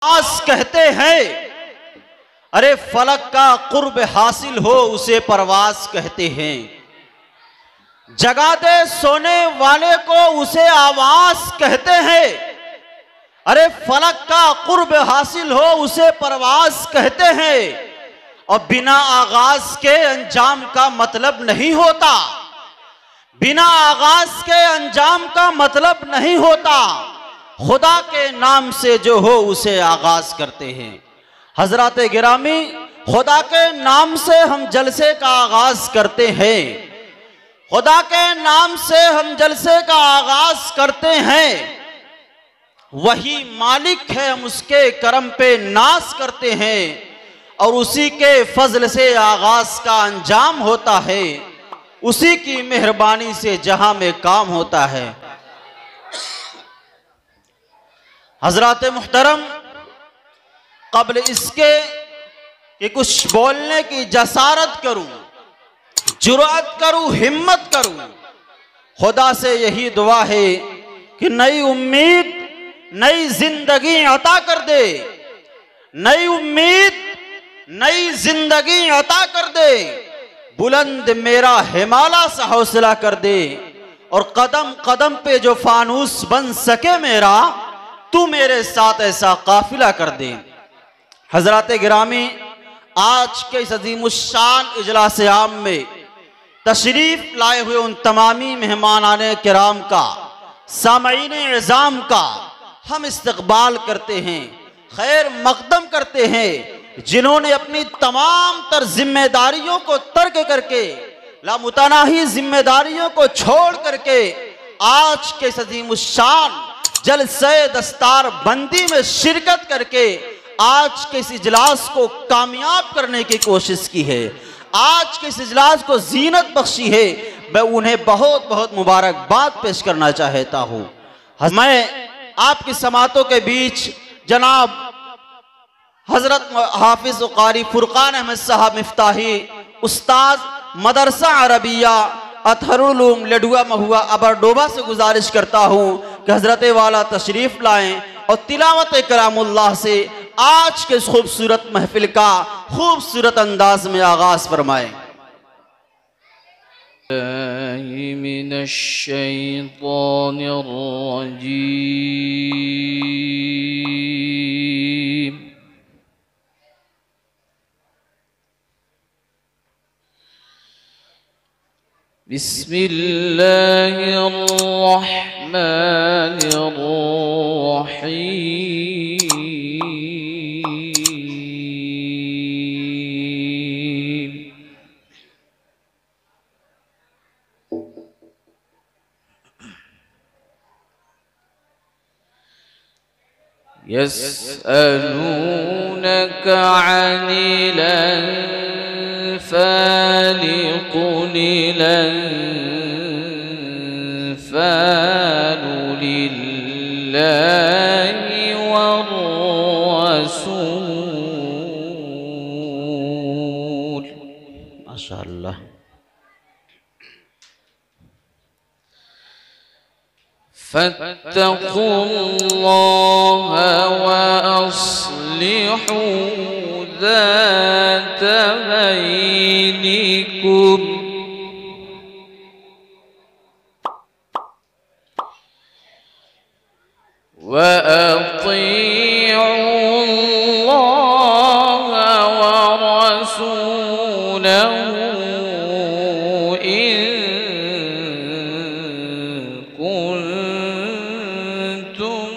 आस कहते हैं, अरे फलक का कुर्ब हासिल हो उसे परवास कहते हैं। जगा दे सोने वाले को उसे आवास कहते हैं। अरे फलक का कुर्ब हासिल हो उसे परवास कहते हैं। और बिना आगाज के अंजाम का मतलब नहीं होता। बिना आगाज के अंजाम का मतलब नहीं होता। खुदा के नाम से जो हो उसे आगाज करते हैं। हजरत गिरामी, खुदा के नाम से हम जलसे का आगाज करते हैं। खुदा के नाम से हम जलसे का आगाज करते हैं। वही मालिक है, हम उसके करम पे नाज करते हैं और उसी के फजल से आगाज का अंजाम होता है। उसी की मेहरबानी से जहां में काम होता है। हजरत मुहतरम, कबल इसके कि कुछ बोलने की जसारत करूं, जुर्अत करूं, हिम्मत करूं, खुदा से यही दुआ है कि नई उम्मीद, नई जिंदगी अता कर दे। नई उम्मीद, नई जिंदगी अता कर दे। बुलंद मेरा हिमालय सा हौसला कर दे। और कदम कदम पे जो फानूस बन सके मेरा, तू मेरे साथ ऐसा काफिला कर दे। हजरत गिरामी, आज के इस अजीमुश्शान इजलास आम में तशरीफ लाए हुए उन तमामी मेहमानाने किराम का, सामईन इज़ाम का हम इस्तकबाल करते हैं, खैर मकदम करते हैं, जिन्होंने अपनी तमाम तर जिम्मेदारियों को तर्क करके, लामुतनाही जिम्मेदारियों को छोड़ करके आज के इस अजीमुश्शान जलसे दस्तार बंदी में शिरकत करके आज के इस इजलास को कामयाब करने की कोशिश की है, आज के इस इजलास को जीनत बख्शी है। मैं उन्हें बहुत बहुत मुबारकबाद पेश करना चाहता हूँ। मैं आपकी समातों के बीच जनाब हजरत हाफिज कारी फुरकान अहमद साहब मिफ्ताही, उस्ताद मदरसा अरबिया अतहरुल उलूम लडुआ महुआ अबरडोबा से गुजारिश करता हूँ कि हजरत वाला तशरीफ लाएं और तिलावत कलामुल्लाह से आज के इस खूबसूरत महफिल का खूबसूरत अंदाज में आगाज फरमाएं। बिस्मिल्लाहिर्रहमानिर्रहीम। यस्अलूनक अनिल अनफाल कुलिल अनफाल लिल्लाहि वर्रसूल। माशाअल्लाह। फत्तकुल्लाह व अस्लिहू ज़ात बैनिकुम व अतीऊल्लाह व रसूलहू इन कुंतुम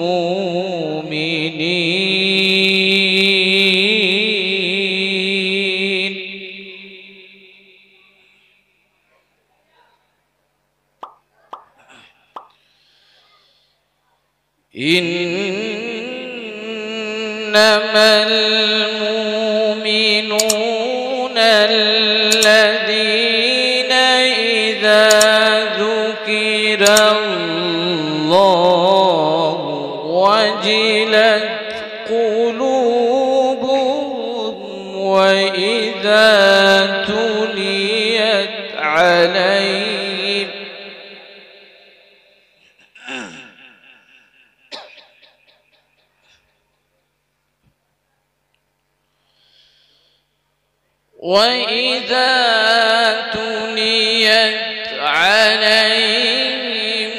मुमिनीन। इन्नमल मुमिनून अल्लज़ीना इज़ा ज़ुकिरल्लाहु वजिलत क़ुलूबुहुम व इज़ा तुलियत अलैहिम وإذا تليت عليهم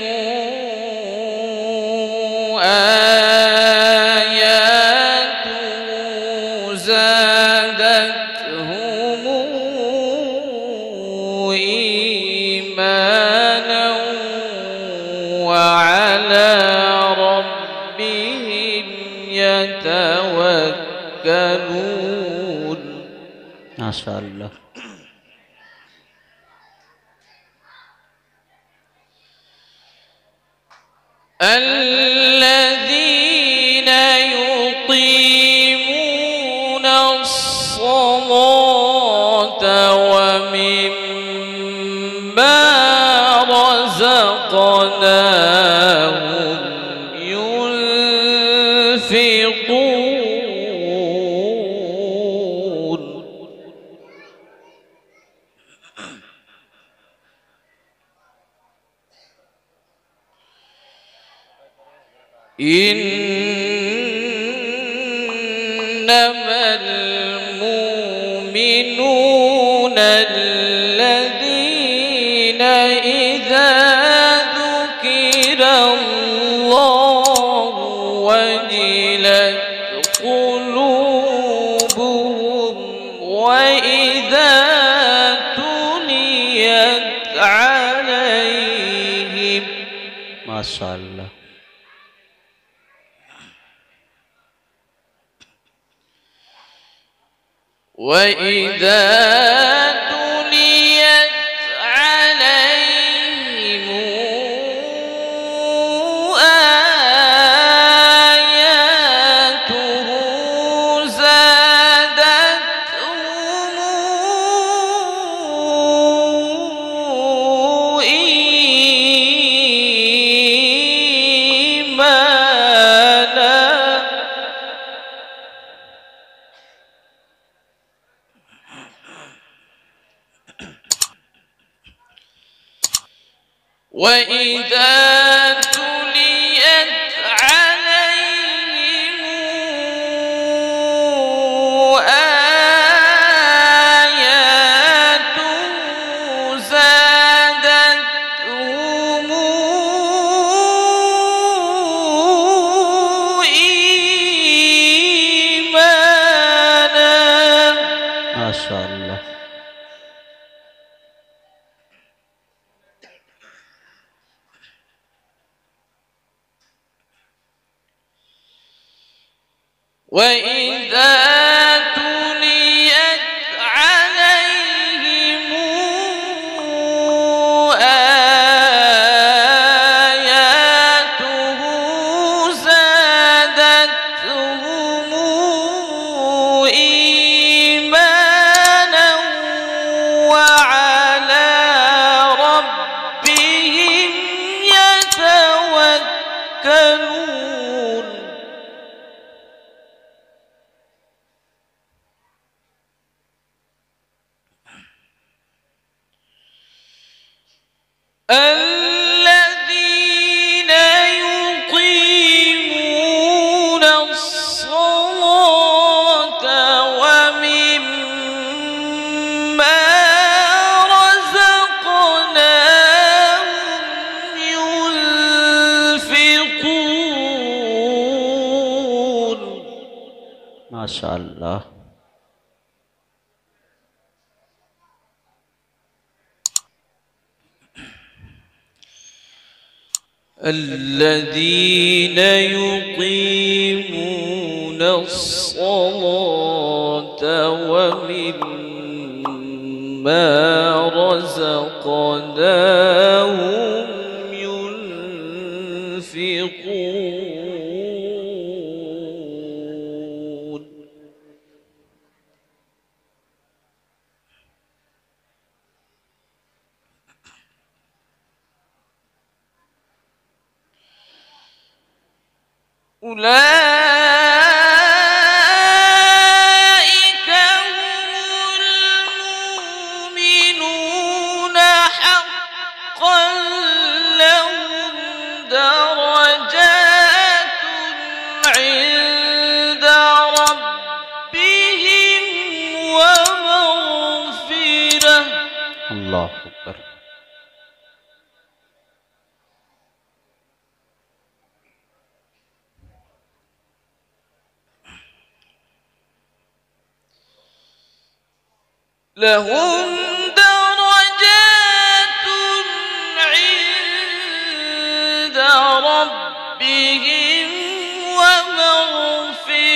آياته زادتهم إيمانا وعلى ربهم يتوكلون. ما شاء الله. الذين يقيمون الصلاة ومما رزقناهم ينفقون. إنما المؤمنون الذين إذا ذكر الله وجلت قلوبهم وإذا تليت عليهم. ما شاء الله. وإذا تليت عليهم آياته زادتهم إيمانا. وإذا تليت عليهم آياته زادتهم إيمانا. ما شاء الله. وإذا تليت عليهم آياته زادتهم إيمانا وعلى ربهم يتوكلون. الذين يقيمون الصلاة ومما رزقناهم ينفقون. ما شاء الله. الذين يقيمون الصلاة ومما رزقناهم ينفقون. أولئك هم المؤمنون حقا لهم درجات عند ربهم ومغفرة لهم درجات عند ربهم ومغفرة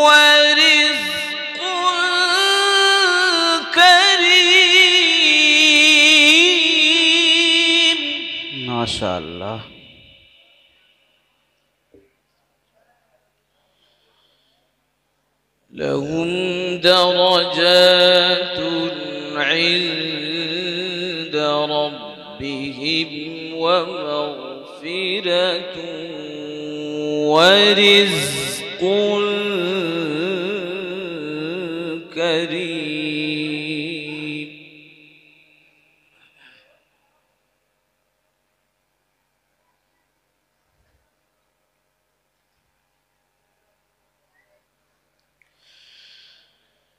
ورزق كريم. ما شاء الله. لهم درجات عند ربهم ومغفرة ورزق كريم.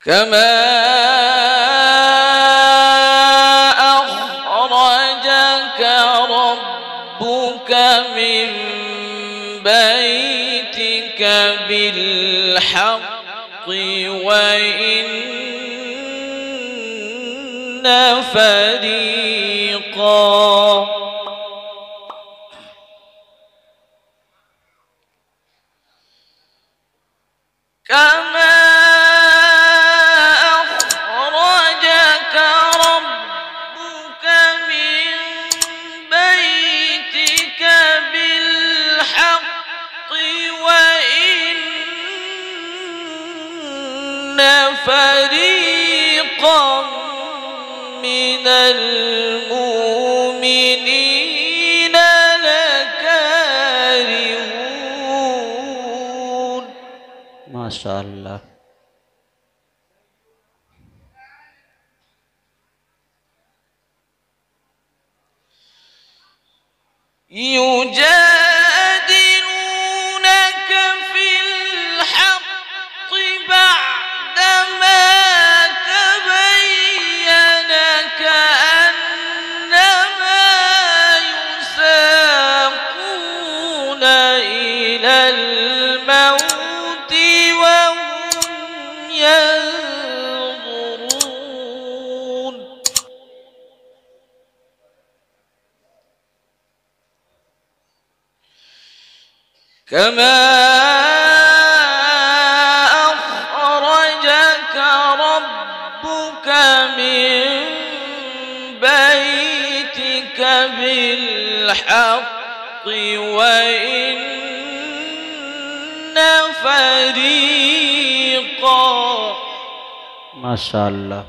كما أخرجك ربك من بيتك بالحق وإن فريقا كما أخرجك ربك من بيتك بالحق وإن فريقا من المؤمنين لكارهون. ما شاء الله. يجادلونك في الحق بعدما تبين كأنما يساقون إلى الموت وهم ينظرون. كما أخرجك ربك من بيتك بالحق وإن فريقا ما شاء الله.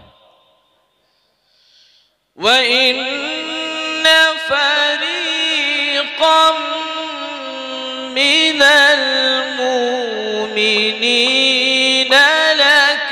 وإن فريقا من المؤمنين لكارهون.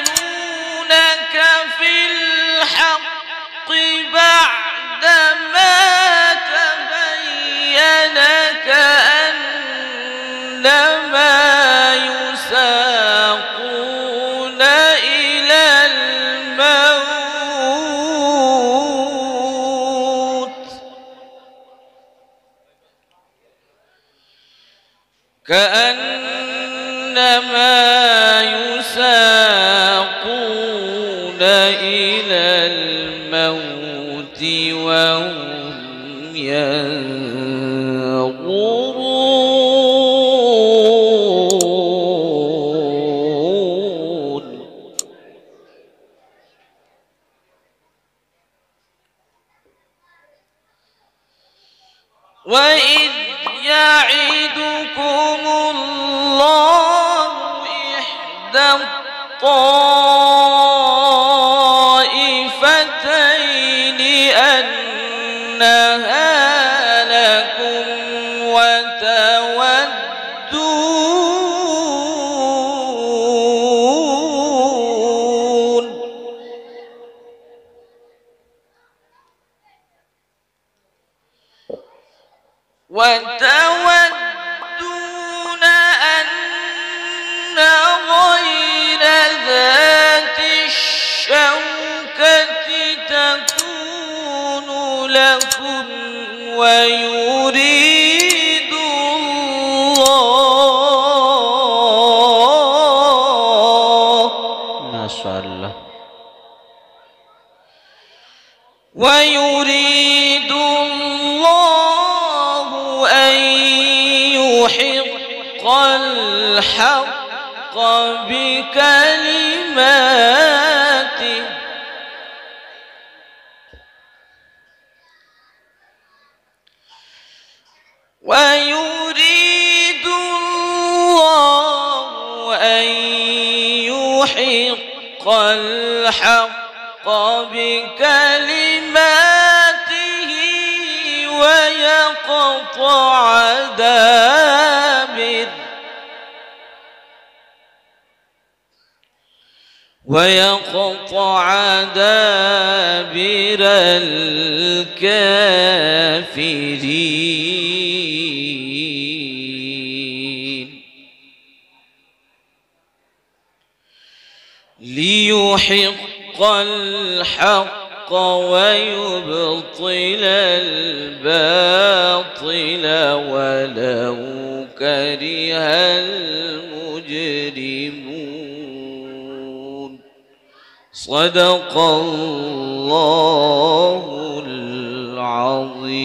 يجادلونك في الحق بعدما تبين كأنما يساقون إلى الموت كأنما يساقون إلى الموت وهم ينظرون. وإذ يعدكم الله إحدى الطائفتين أنها لكم وتودون أن غير لكم ويريد الله ما شاء الله ويريد الله أن يحق الحق بكلماته ويريد الله أن يحق الحق بكلماته ويقطع دابر الكافرين ليحق الحق ويبطل الباطل ولو كره المجرمون صدق الله العظيم.